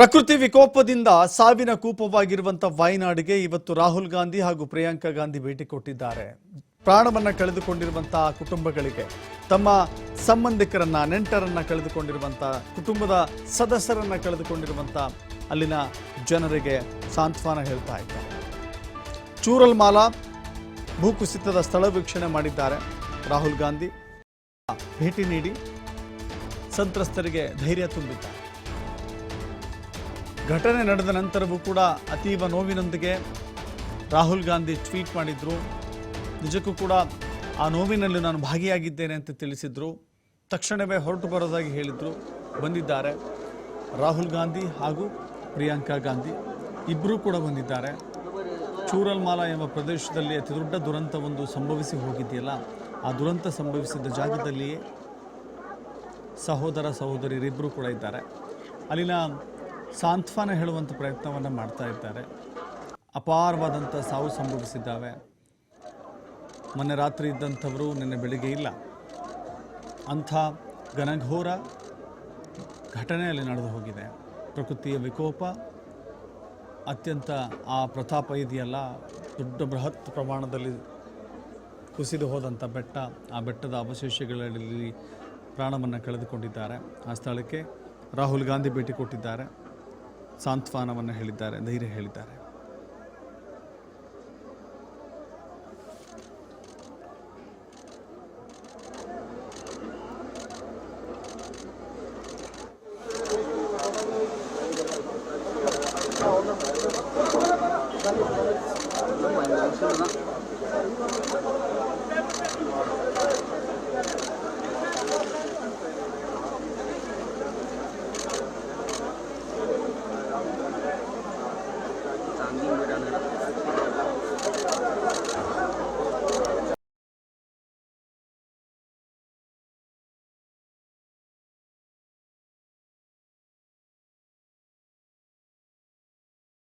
ಪ್ರಕೃತಿ ವಿಕೋಪದಿಂದ ಸಾವಿನ ಕೂಪವಾಗಿರುವಂತ ವಯನಾಡಿಗೆ ಇವತ್ತು ರಾಹುಲ್ ಗಾಂಧಿ ಹಾಗೂ ಪ್ರಿಯಾಂಕಾ ಗಾಂಧಿ ಭೇಟಿ ಕೊಟ್ಟಿದ್ದಾರೆ. ಪ್ರಾಣವನ್ನ ಕಳೆದುಕೊಂಡಿರುವಂತಹ ಕುಟುಂಬಗಳಿಗೆ, ತಮ್ಮ ಸಂಬಂಧಿಕರನ್ನ, ನೆಂಟರನ್ನ ಕಳೆದುಕೊಂಡಿರುವಂತಹ ಕುಟುಂಬದ ಸದಸ್ಯರನ್ನ ಕಳೆದುಕೊಂಡಿರುವಂತಹ ಅಲ್ಲಿನ ಜನರಿಗೆ ಸಾಂತ್ವನ ಹೇಳ್ತಾ ಇದ್ದಾರೆ. ಚೂರಲ್ಮಾಲಾ ಭೂಕುಸಿತದ ಸ್ಥಳ ವೀಕ್ಷಣೆ ಮಾಡಿದ್ದಾರೆ ರಾಹುಲ್ ಗಾಂಧಿ. ಭೇಟಿ ನೀಡಿ ಸಂತ್ರಸ್ತರಿಗೆ ಧೈರ್ಯ ತುಂಬಿದ್ದಾರೆ. ಘಟನೆ ನಡೆದ ನಂತರವೂ ಕೂಡ ಅತೀವ ನೋವಿನೊಂದಿಗೆ ರಾಹುಲ್ ಗಾಂಧಿ ಟ್ವೀಟ್ ಮಾಡಿದ್ರು. ನಿಜಕ್ಕೂ ಕೂಡ ಆ ನೋವಿನಲ್ಲಿ ನಾನು ಭಾಗಿಯಾಗಿದ್ದೇನೆ ಅಂತ ತಿಳಿಸಿದ್ರು. ತಕ್ಷಣವೇ ಹೊರಟು ಬರೋದಾಗಿ ಹೇಳಿದ್ರು. ಬಂದಿದ್ದಾರೆ ರಾಹುಲ್ ಗಾಂಧಿ ಹಾಗೂ ಪ್ರಿಯಾಂಕಾ ಗಾಂಧಿ ಇಬ್ಬರೂ ಕೂಡ ಬಂದಿದ್ದಾರೆ. ಚೂರಲ್ಮಾಲಾ ಎಂಬ ಪ್ರದೇಶದಲ್ಲಿ ಅತಿ ದೊಡ್ಡ ದುರಂತವೊಂದು ಸಂಭವಿಸಿ ಹೋಗಿದೆಯಲ್ಲ, ಆ ದುರಂತ ಸಂಭವಿಸಿದ ಜಾಗದಲ್ಲಿಯೇ ಸಹೋದರ ಸಹೋದರಿಯರಿಬ್ಬರು ಕೂಡ ಇದ್ದಾರೆ. ಅಲ್ಲಿನ ಸಾಂತ್ವನ ಹೇಳುವಂಥ ಪ್ರಯತ್ನವನ್ನು ಮಾಡ್ತಾ ಇದ್ದಾರೆ. ಅಪಾರವಾದಂಥ ಸಾವು ಸಂಭವಿಸಿದ್ದಾವೆ. ಮೊನ್ನೆ ರಾತ್ರಿ ಇದ್ದಂಥವರು ನಿನ್ನೆ ಬೆಳಿಗ್ಗೆ ಇಲ್ಲ. ಅಂಥ ಘನಘೋರ ಘಟನೆ ಅಲ್ಲಿ ನಡೆದು ಹೋಗಿದೆ. ಪ್ರಕೃತಿಯ ವಿಕೋಪ ಅತ್ಯಂತ ಆ ಪ್ರತಾಪ ಇದೆಯಲ್ಲ, ದೊಡ್ಡ ಬೃಹತ್ ಪ್ರಮಾಣದಲ್ಲಿ ಕುಸಿದು ಹೋದಂಥ ಬೆಟ್ಟ, ಆ ಬೆಟ್ಟದ ಅವಶೇಷಗಳಲ್ಲಿ ಪ್ರಾಣವನ್ನು ಕಳೆದುಕೊಂಡಿದ್ದಾರೆ. ಆ ಸ್ಥಳಕ್ಕೆ ರಾಹುಲ್ ಗಾಂಧಿ ಭೇಟಿ ಕೊಟ್ಟಿದ್ದಾರೆ. ಸಾಂತ್ವನವನ್ನು ಹೇಳಿದ್ದಾರೆ, ಧೈರ್ಯ ಹೇಳಿದ್ದಾರೆ.